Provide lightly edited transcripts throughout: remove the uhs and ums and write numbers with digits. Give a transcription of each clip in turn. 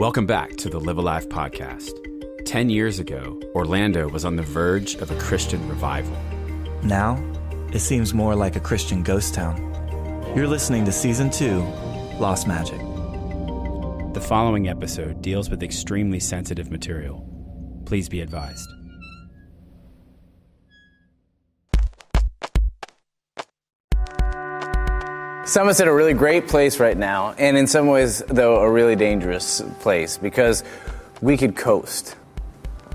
Welcome back to the Live Alive podcast. 10 years ago, Orlando was on the verge of a Christian revival. Now, it seems more like a Christian ghost town. You're listening to Season 2, Lost Magic. The following episode deals with extremely sensitive material. Please be advised. Summit's at a really great place right now, and in some ways, though, a really dangerous place because we could coast.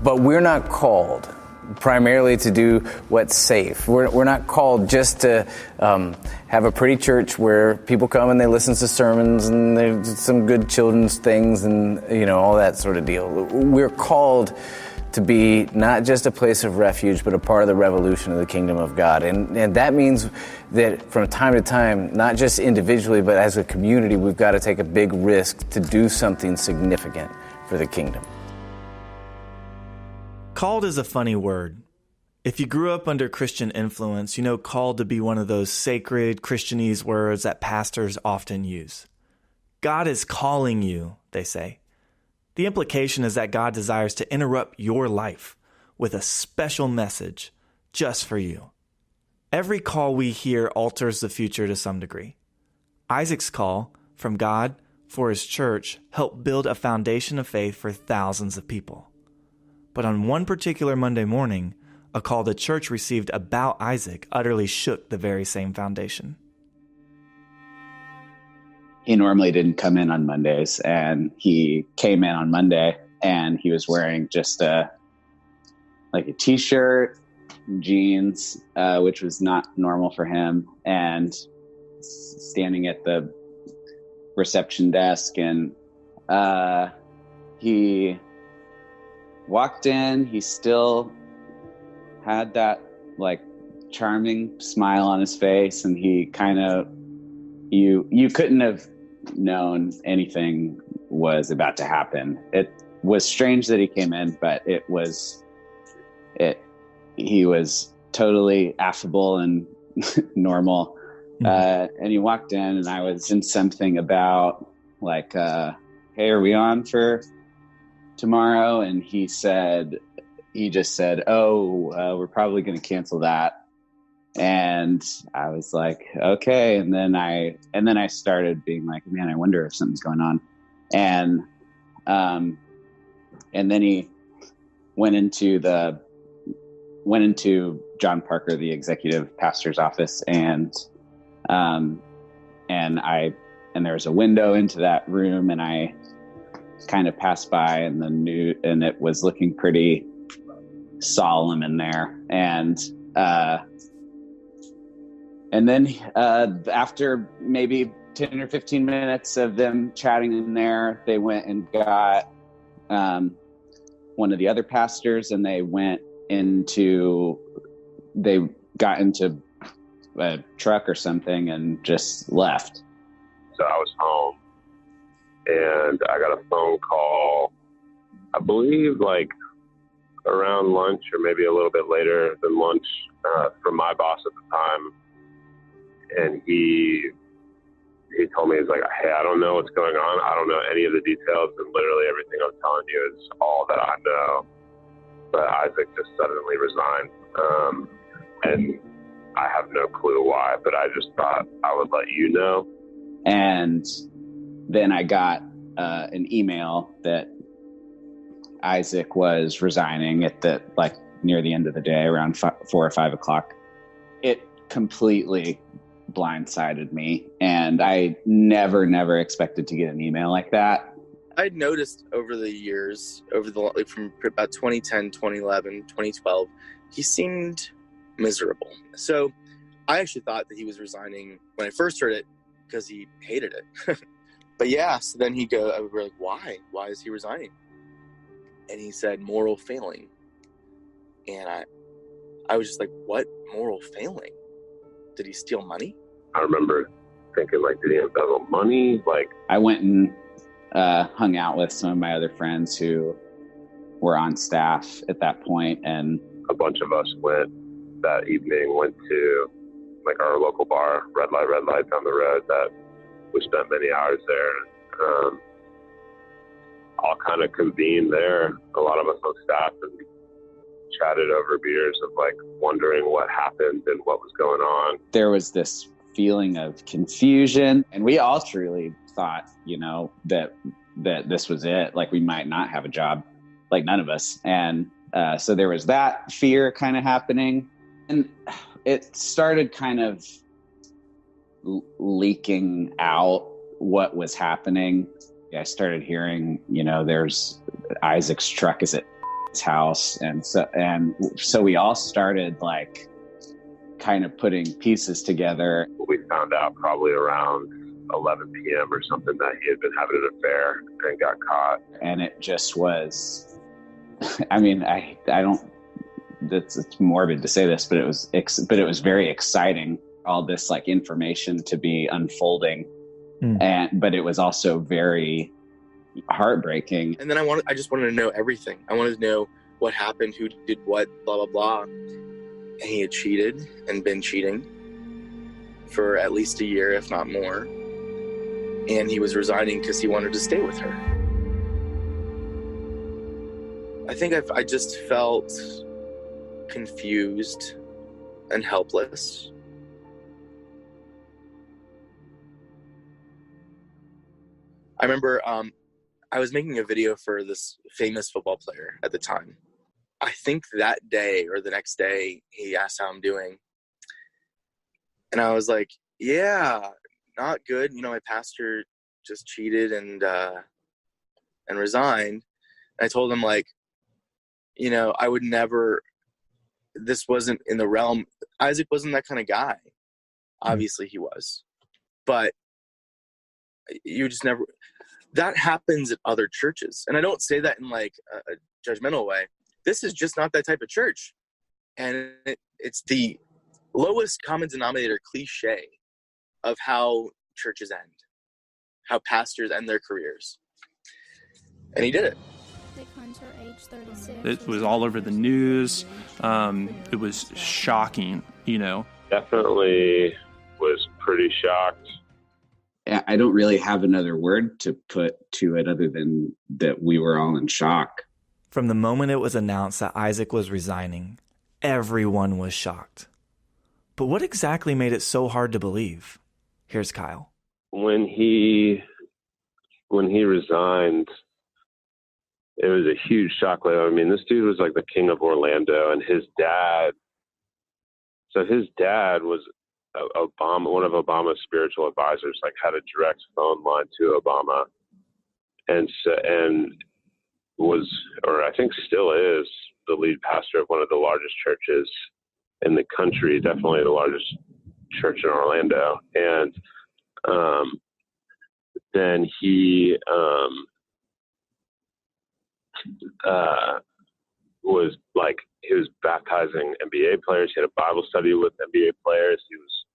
But we're not called primarily to do what's safe. We're not called just to have a pretty church where people come and they listen to sermons and there's some good children's things and, all that sort of deal. We're called to be not just a place of refuge, but a part of the revolution of the kingdom of God. And that means that from time to time, not just individually, but as a community, we've got to take a big risk to do something significant for the kingdom. Called is a funny word. If you grew up under Christian influence, you know called to be one of those sacred Christianese words that pastors often use. God is calling you, they say. The implication is that God desires to interrupt your life with a special message just for you. Every call we hear alters the future to some degree. Isaac's call from God for his church helped build a foundation of faith for thousands of people. But on one particular Monday morning, a call the church received about Isaac utterly shook the very same foundation. He normally didn't come in on Mondays, and he came in on Monday, and he was wearing just a t-shirt, jeans, which was not normal for him, and standing at the reception desk, and he walked in. He still had that charming smile on his face, and he kind of, you couldn't have known anything was about to happen. It was strange that he came in, but he was totally affable and normal. And he walked in, and I was in something about hey, are we on for tomorrow? And he just said, we're probably going to cancel that. And I was like, okay. And then I started being like, man, I wonder if something's going on. And then he went into John Parker, the executive pastor's office. And there was a window into that room, and I kind of passed by and it was looking pretty solemn in there. And then after maybe 10 or 15 minutes of them chatting in there, they went and got one of the other pastors, and they got into a truck or something and just left. So I was home, and I got a phone call, I believe around lunch or maybe a little bit later than lunch, from my boss at the time. And he told me, he's like, hey, I don't know what's going on. I don't know any of the details. And literally everything I'm telling you is all that I know. But Isaac just suddenly resigned. And I have no clue why, but I just thought I would let you know. And then I got an email that Isaac was resigning at near the end of the day, around 4 or 5 o'clock. It completely blindsided me, and I never expected to get an email like that. I'd noticed over the years, from about 2010, 2011, 2012, he seemed miserable. So I actually thought that he was resigning when I first heard it because he hated it. But yeah, so then we're like, why? Why is he resigning? And he said, moral failing. And I was just like, what moral failing? Did he steal money? I remember thinking, did he embezzle money? I went and hung out with some of my other friends who were on staff at that point, and a bunch of us went to our local bar, Red Light down the road, that we spent many hours there. kind of convened there, a lot of us on staff, and chatted over beers of like wondering what happened and what was going on. There was this feeling of confusion, and we all truly thought, that this was it. Like, we might not have a job, like none of us. And so there was that fear kind of happening, and it started kind of leaking out what was happening. I started hearing, there's Isaac's truck is at his house. And so we all started like kind of putting pieces together. We found out probably around 11 p.m. or something that he had been having an affair and got caught. And it just was, I mean, I don't, it's morbid to say this, but it was very exciting, all this like information to be unfolding. But it was also very heartbreaking. And then I just wanted to know everything. I wanted to know what happened, who did what, blah, blah, blah. And he had cheated and been cheating for at least a year, if not more. And he was resigning because he wanted to stay with her. I think I just felt confused and helpless. I remember I was making a video for this famous football player at the time. I think that day or the next day, he asked how I'm doing. And I was like, yeah, not good. My pastor just cheated and resigned. And I told him, like, I would never, this wasn't in the realm. Isaac wasn't that kind of guy. Obviously he was. But you just never, that happens at other churches. And I don't say that in like a judgmental way. This is just not that type of church. And it's the lowest common denominator cliche of how churches end, how pastors end their careers. And he did it. It was all over the news. It was shocking, Definitely was pretty shocked. I don't really have another word to put to it other than that we were all in shock. From the moment it was announced that Isaac was resigning, everyone was shocked. But what exactly made it so hard to believe? Here's Kyle. When he resigned, it was a huge shock. I mean, this dude was like the king of Orlando, and his dad was Obama, one of Obama's spiritual advisors, like had a direct phone line to Obama, and was, or I think still is, the lead pastor of one of the largest churches in the country, definitely the largest church in Orlando. And then he was baptizing NBA players. He had a Bible study with NBA players. He was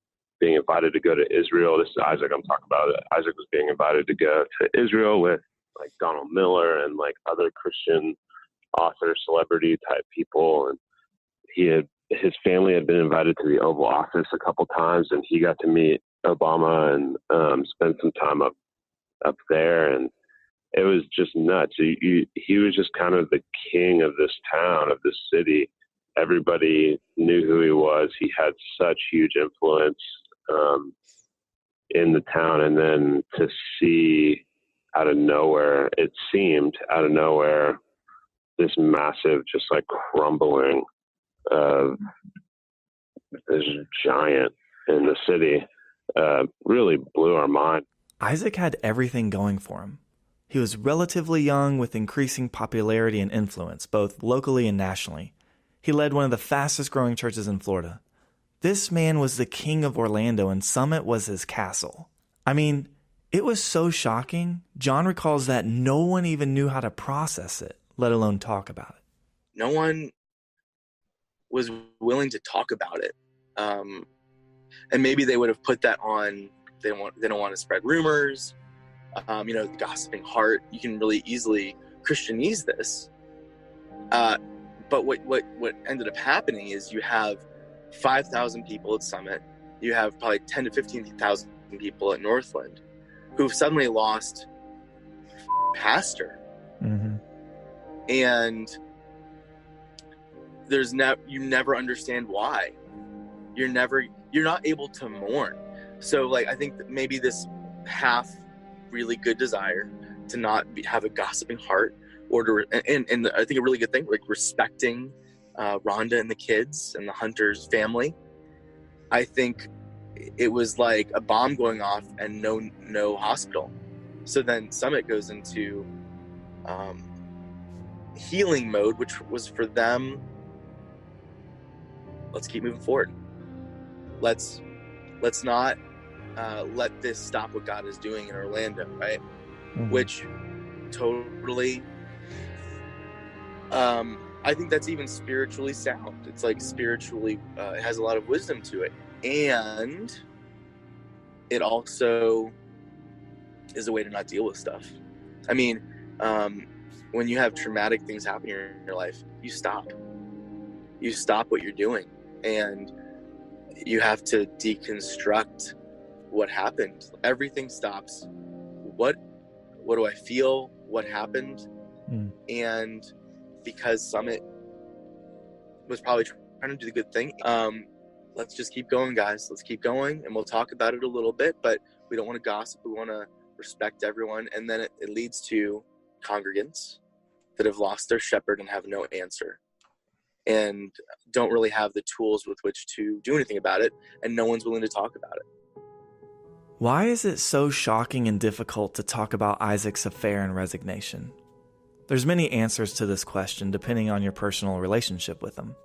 being invited to go to Israel. This is Isaac I'm talking about. Isaac was being invited to go to Israel with like Donald Miller and like other Christian author, celebrity type people. And his family had been invited to the Oval Office a couple times, and he got to meet Obama and spend some time up there. And it was just nuts. He was just kind of the king of this town, of this city. Everybody knew who he was. He had such huge influence in the town. And then to see out of nowhere, it seemed out of nowhere, this massive, just like crumbling of this giant in the city, really blew our mind. Isaac had everything going for him. He was relatively young with increasing popularity and influence, both locally and nationally. He led one of the fastest growing churches in Florida. This man was the king of Orlando, and Summit was his castle. I mean, it was so shocking. John recalls that no one even knew how to process it, let alone talk about it. No one was willing to talk about it. And maybe they would have put that on, they don't want to spread rumors, the gossiping heart. You can really easily Christianize this. But what ended up happening is you have 5,000 people at Summit. You have probably 10 to 15,000 people at Northland who've suddenly lost pastor. Mm-hmm. And you never understand why. You're not able to mourn. So like, I think that maybe this half really good desire to not have a gossiping heart, or to, and I think a really good thing, like respecting Rhonda and the kids and the Hunter's family. I think it was like a bomb going off and no hospital. So then Summit goes into healing mode, which was for them, let's keep moving forward. Let's not let this stop what God is doing in Orlando, right? Mm-hmm. Which totally, I think that's even spiritually sound. It's like spiritually, it has a lot of wisdom to it. And it also is a way to not deal with stuff. I mean, when you have traumatic things happen in your life, you stop what you're doing, and you have to deconstruct what happened. Everything stops. What do I feel? What happened? And because Summit was probably trying to do the good thing, let's just keep going, guys. Let's keep going, and we'll talk about it a little bit, but we don't want to gossip. We want to respect everyone. And then it leads to congregants that have lost their shepherd and have no answer, and don't really have the tools with which to do anything about it, and no one's willing to talk about it. Why is it so shocking and difficult to talk about Isaac's affair and resignation? There's many answers to this question depending on your personal relationship with him.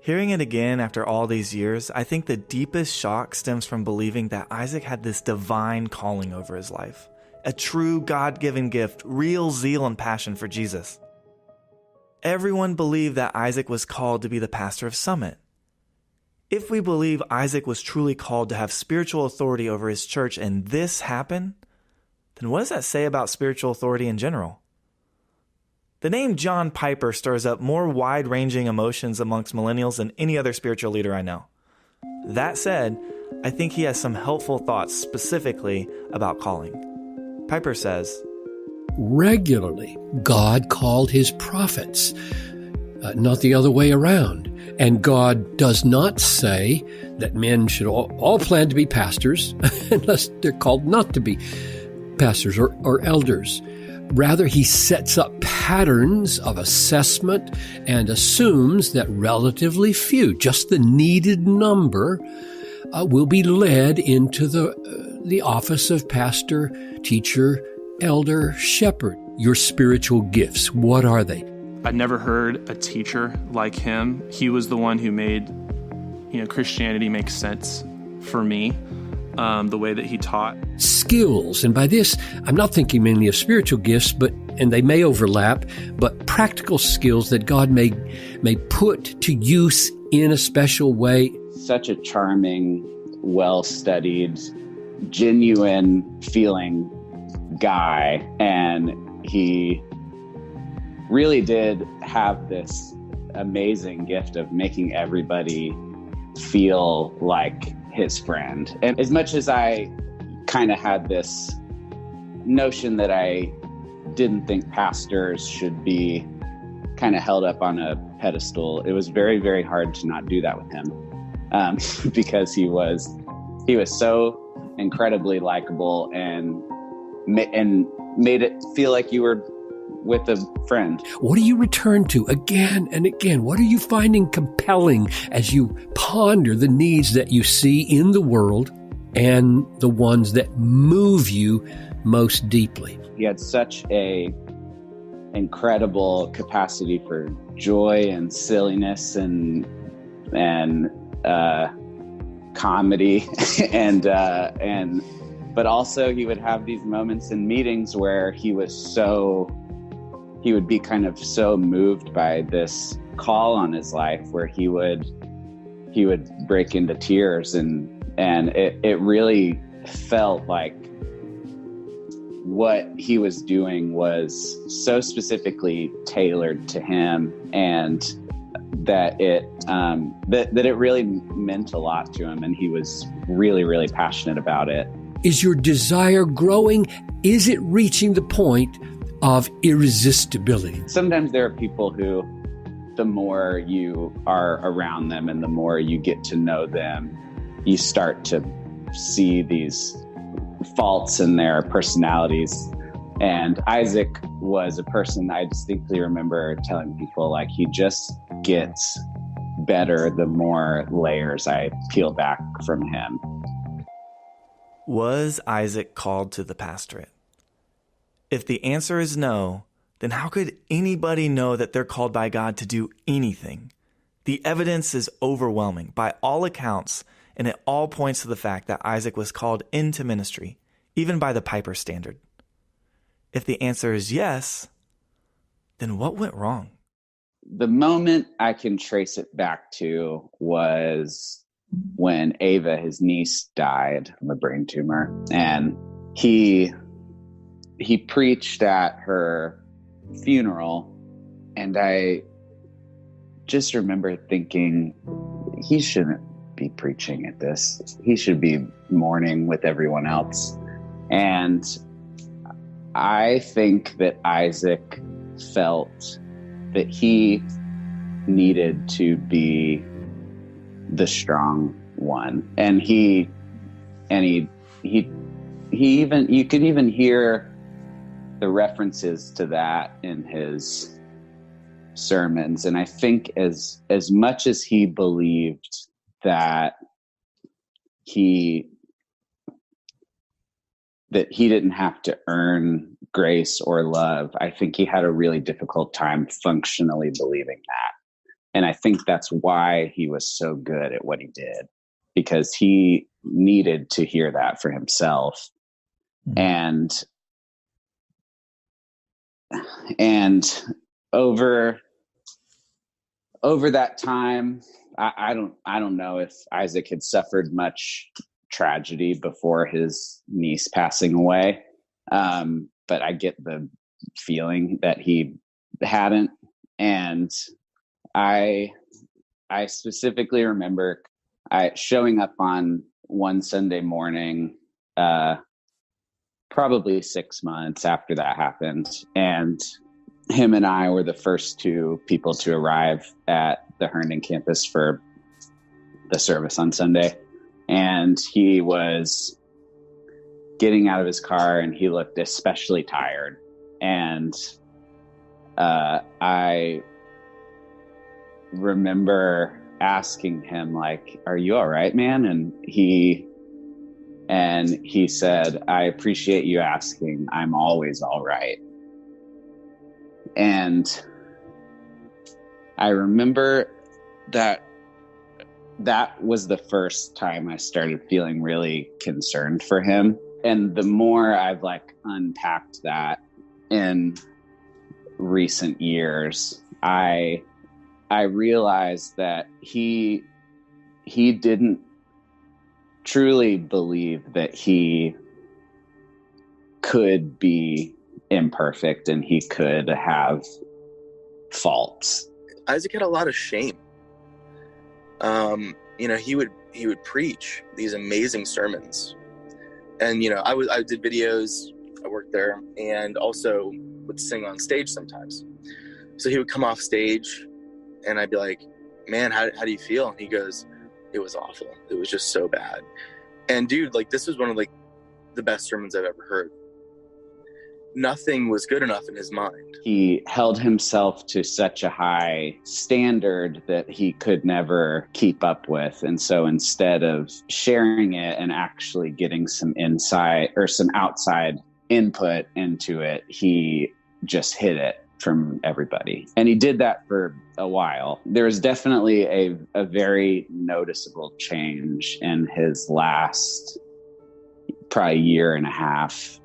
Hearing it again after all these years, I think the deepest shock stems from believing that Isaac had this divine calling over his life, a true God-given gift, real zeal and passion for Jesus. Everyone believed that Isaac was called to be the pastor of Summit. If we believe Isaac was truly called to have spiritual authority over his church and this happened, then what does that say about spiritual authority in general? The name John Piper stirs up more wide-ranging emotions amongst millennials than any other spiritual leader I know. That said, I think he has some helpful thoughts specifically about calling. Piper says, regularly, God called his prophets, not the other way around. And God does not say that men should all plan to be pastors unless they're called not to be pastors or elders. Rather, he sets up patterns of assessment and assumes that relatively few, just the needed number, will be led into the office of pastor, teacher, elder, shepherd. Your spiritual gifts, what are they? I'd never heard a teacher like him. He was the one who made, Christianity make sense for me, the way that he taught. Skills, and by this, I'm not thinking mainly of spiritual gifts, and they may overlap, but practical skills that God may put to use in a special way. Such a charming, well-studied, genuine feeling guy, and he really did have this amazing gift of making everybody feel like his friend. And as much as I kind of had this notion that I didn't think pastors should be kind of held up on a pedestal, it was very, very hard to not do that with him, because he was so incredibly likable and made it feel like you were with a friend. What do you return to again and again? What are you finding compelling as you ponder the needs that you see in the world and the ones that move you most deeply? He had such a incredible capacity for joy and silliness and comedy but also he would have these moments in meetings where he would be kind of so moved by this call on his life where he would break into tears, and it really felt like what he was doing was so specifically tailored to him, and that it really meant a lot to him, and he was really, really passionate about it. Is your desire growing? Is it reaching the point of irresistibility. Sometimes there are people who, the more you are around them and the more you get to know them, you start to see these faults in their personalities. And Isaac was a person I distinctly remember telling people, like, he just gets better the more layers I peel back from him. Was Isaac called to the pastorate? If the answer is no, then how could anybody know that they're called by God to do anything? The evidence is overwhelming by all accounts, and it all points to the fact that Isaac was called into ministry, even by the Piper standard. If the answer is yes, then what went wrong? The moment I can trace it back to was when Ava, his niece, died from a brain tumor. And he preached at her funeral. And I just remember thinking, he shouldn't be preaching at this. He should be mourning with everyone else. And I think that Isaac felt that he needed to be the strong one. And he even, you could even hear the references to that in his sermons. And I think as much as he believed that he didn't have to earn grace or love, I think he had a really difficult time functionally believing that. And I think that's why he was so good at what he did, because he needed to hear that for himself. Mm-hmm. And over that time, I don't know if Isaac had suffered much tragedy before his niece passing away. But I get the feeling that he hadn't. And I specifically remember showing up on one Sunday morning, probably 6 months after that happened. And him and I were the first two people to arrive at the Herndon campus for the service on Sunday. And he was getting out of his car and he looked especially tired. And I remember asking him, like, "Are you all right, man?" And he said, "I appreciate you asking. I'm always all right." And I remember that was the first time I started feeling really concerned for him. And the more I've unpacked that in recent years, I realized that he didn't truly believe that he could be imperfect and he could have faults. Isaac had a lot of shame. He would preach these amazing sermons, and I did videos. I worked there, and also would sing on stage sometimes. So he would come off stage, and I'd be like, "Man, how do you feel?" And he goes, "It was awful. It was just so bad." And dude, this was one of the best sermons I've ever heard. Nothing was good enough in his mind. He held himself to such a high standard that he could never keep up with. And so instead of sharing it and actually getting some insight or some outside input into it, he just hid it from everybody. And he did that for a while. There was definitely a very noticeable change in his last probably year and a half,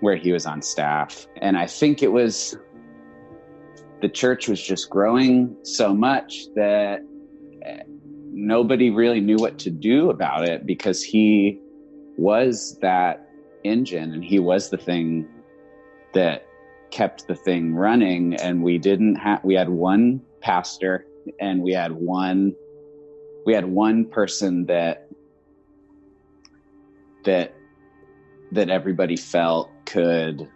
where he was on staff. And I think it was, the church was just growing so much that nobody really knew what to do about it, because he was that engine and he was the thing that kept the thing running. And we had one pastor and we had one person that everybody felt could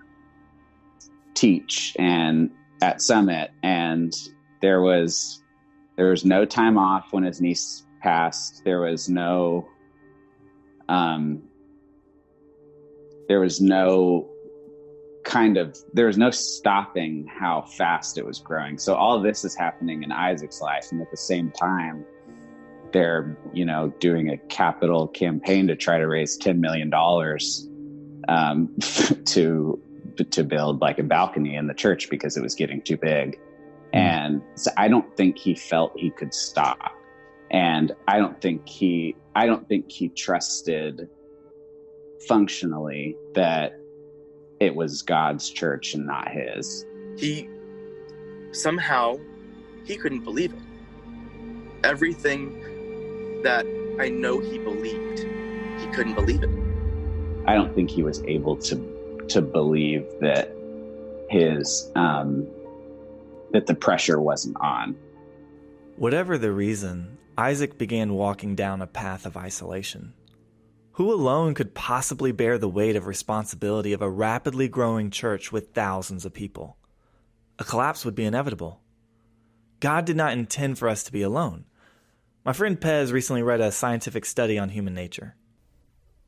teach and at Summit, and there was no time off when his niece passed. There was no stopping how fast it was growing. So all of this is happening in Isaac's life, and at the same time, they're, doing a capital campaign to try to raise $10 million to build like a balcony in the church because it was getting too big. And so I don't think he felt he could stop. And I don't think he trusted functionally that it was God's church and not his. He couldn't believe it. Everything that I know he believed, he couldn't believe it. I don't think he was able to believe that that the pressure wasn't on. Whatever the reason, Isaac began walking down a path of isolation. Who alone could possibly bear the weight of responsibility of a rapidly growing church with thousands of people? A collapse would be inevitable. God did not intend for us to be alone. My friend Pez recently read a scientific study on human nature.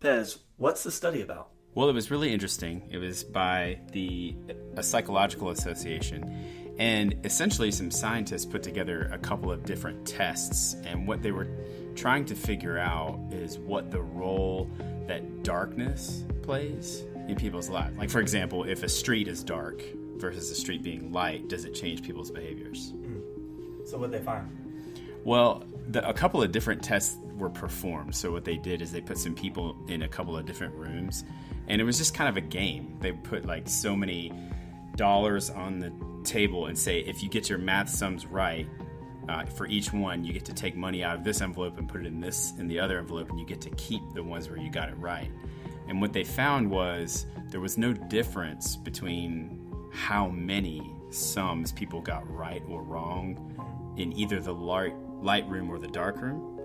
Pez, what's the study about? Well, it was really interesting. It was by a psychological association. And essentially some scientists put together a couple of different tests. And what they were trying to figure out is what the role that darkness plays in people's lives. Like, for example, if a street is dark versus a street being light, does it change people's behaviors? So what'd they find? Well, a couple of different tests were performed. So what they did is they put some people in a couple of different rooms, and it was just kind of a game. They put like so many dollars on the table and say, if you get your math sums right, for each one, you get to take money out of this envelope and put it in the other envelope, and you get to keep the ones where you got it right. And what they found was there was no difference between how many sums people got right or wrong in either the light room or the dark room.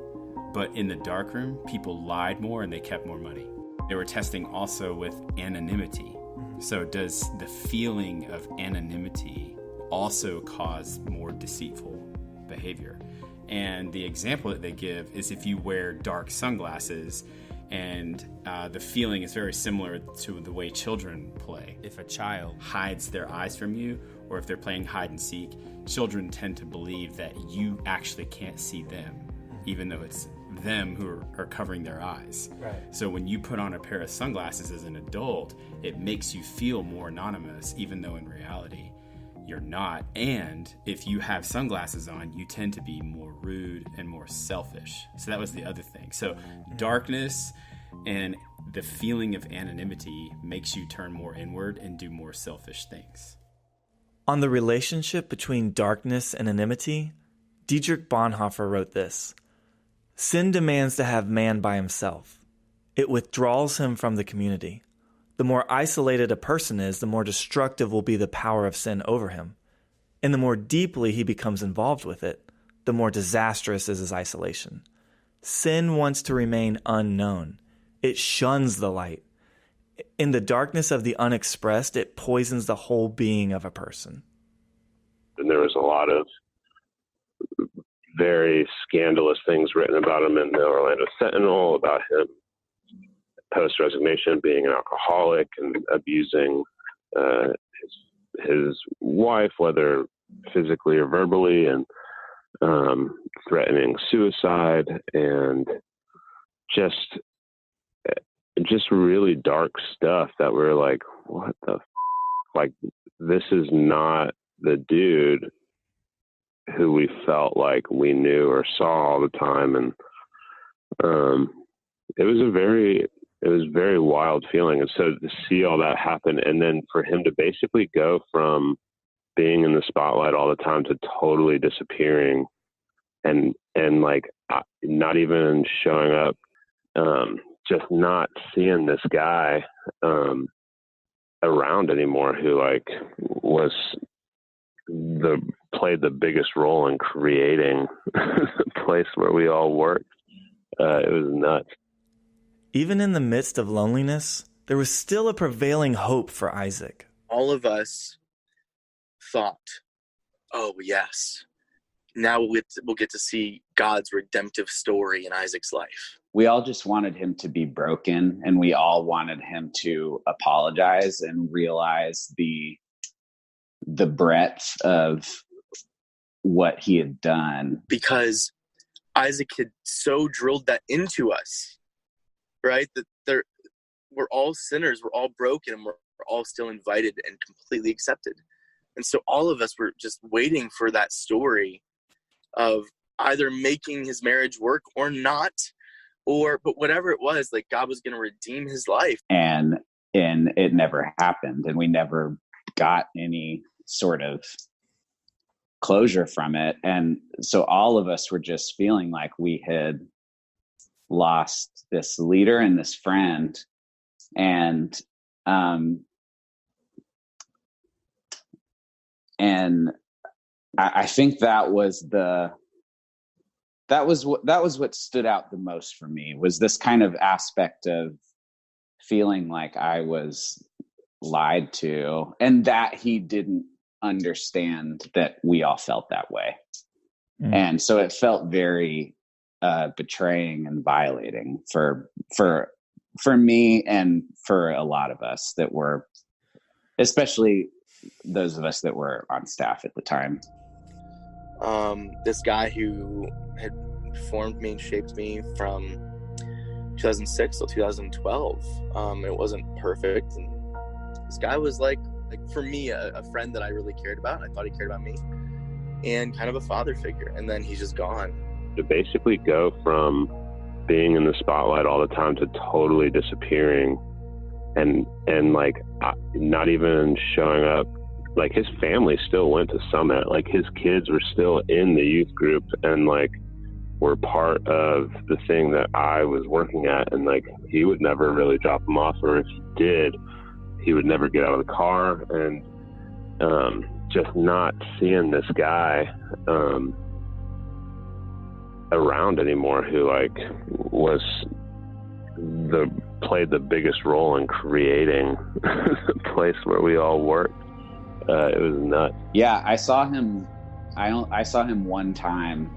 But in the dark room, people lied more and they kept more money. They were testing also with anonymity. So does the feeling of anonymity also cause more deceitful behavior? And the example that they give is if you wear dark sunglasses, and the feeling is very similar to the way children play. If a child hides their eyes from you, or if they're playing hide and seek, children tend to believe that you actually can't see them, even though it's them who are covering their eyes. Right. So when you put on a pair of sunglasses as an adult, it makes you feel more anonymous, even though in reality you're not. And if you have sunglasses on, you tend to be more rude and more selfish. So that was the other thing. So darkness and the feeling of anonymity makes you turn more inward and do more selfish things. On the relationship between darkness and anonymity, Dietrich Bonhoeffer wrote this: "Sin demands to have man by himself. It withdraws him from the community. The more isolated a person is, the more destructive will be the power of sin over him. And the more deeply he becomes involved with it, the more disastrous is his isolation. Sin wants to remain unknown. It shuns the light. In the darkness of the unexpressed, it poisons the whole being of a person." And there was a lot of very scandalous things written about him in the Orlando Sentinel, about him post-resignation being an alcoholic and abusing his wife, whether physically or verbally, and threatening suicide, and just really dark stuff that we're like, what the like, this is not the dude who we felt like we knew or saw all the time. And it was a very wild feeling. And so to see all that happen, and then for him to basically go from being in the spotlight all the time to totally disappearing and like not even showing up, just not seeing this guy around anymore, who like played the biggest role in creating the place where we all worked. It was nuts. Even in the midst of loneliness, there was still a prevailing hope for Isaac. All of us thought, oh, yes, now we'll get to see God's redemptive story in Isaac's life. We all just wanted him to be broken, and we all wanted him to apologize and realize the breadth of what he had done. Because Isaac had so drilled that into us, right? That we're all sinners, we're all broken, and we're all still invited and completely accepted. And so all of us were just waiting for that story of either making his marriage work or not, but whatever it was, like God was going to redeem his life. And it never happened, and we never got any sort of closure from it. And so all of us were just feeling like we had lost this leader and this friend. And I think that was what stood out the most for me, was this kind of aspect of feeling like I was lied to, and that he didn't understand that we all felt that way. And so it felt very betraying and violating for me and for a lot of us that were, especially those of us that were on staff at the time. This guy who had formed me and shaped me from 2006 till 2012. It wasn't perfect. And this guy was like for me, a friend that I really cared about. I thought he cared about me, and kind of a father figure. And then he's just gone. To basically go from being in the spotlight all the time to totally disappearing, and like not even showing up. Like his family still went to Summit. Like his kids were still in the youth group and like were part of the thing that I was working at. And like he would never really drop them off, or if he did, he would never get out of the car. And just not seeing this guy around anymore, who like played the biggest role in creating the place where we all worked. It was nuts. Yeah, I saw him one time,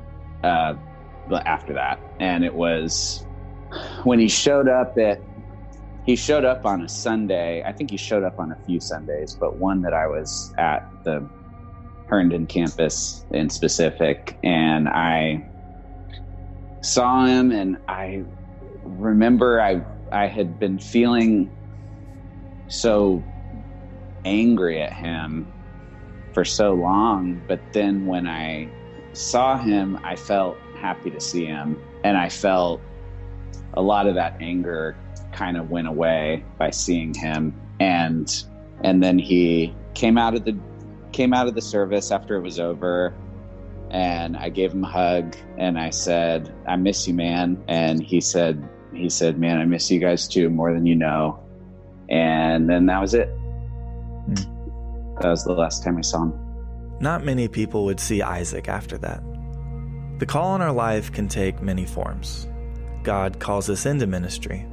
but after that, and it was when he showed up on a Sunday. I think he showed up on a few Sundays, but one that I was at the Herndon campus in specific, and I saw him, and I remember I had been feeling so angry at him for so long, but then when I saw him, I felt happy to see him, and I felt a lot of that anger kind of went away by seeing him. And then he came out of the service after it was over, and I gave him a hug, and I said, "I miss you, man." And he said, "Man, I miss you guys too, more than you know." And then that was it. That was the last time I saw him. Not many people would see Isaac after that. The call on our life can take many forms. God calls us into ministry.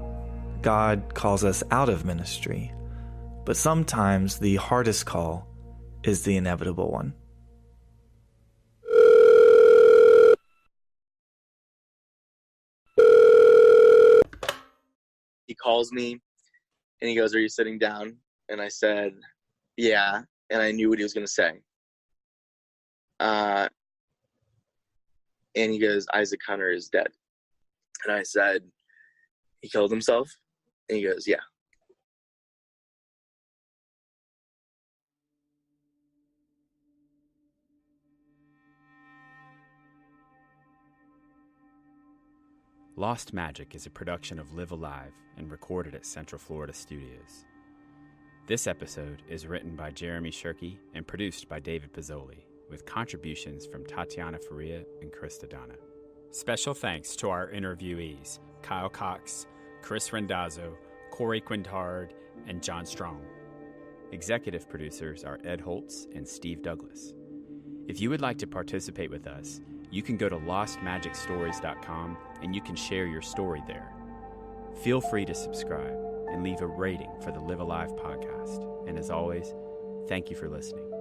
God calls us out of ministry. But sometimes the hardest call is the inevitable one. He calls me and he goes, "Are you sitting down?" And I said, "Yeah." And I knew what he was going to say. And he goes, "Isaac Hunter is dead." And I said, "He killed himself?" And he goes, "Yeah." Lost Magic is a production of Live Alive and recorded at Central Florida Studios. This episode is written by Jeremy Shirky and produced by David Pizzoli, with contributions from Tatiana Faria and Chris Dodana. Special thanks to our interviewees, Kyle Cox, Chris Rendazzo, Corey Quintard, and John Strong. Executive producers are Ed Holtz and Steve Douglas. If you would like to participate with us, you can go to lostmagicstories.com and you can share your story there. Feel free to subscribe and leave a rating for the Live Alive podcast. And as always, thank you for listening.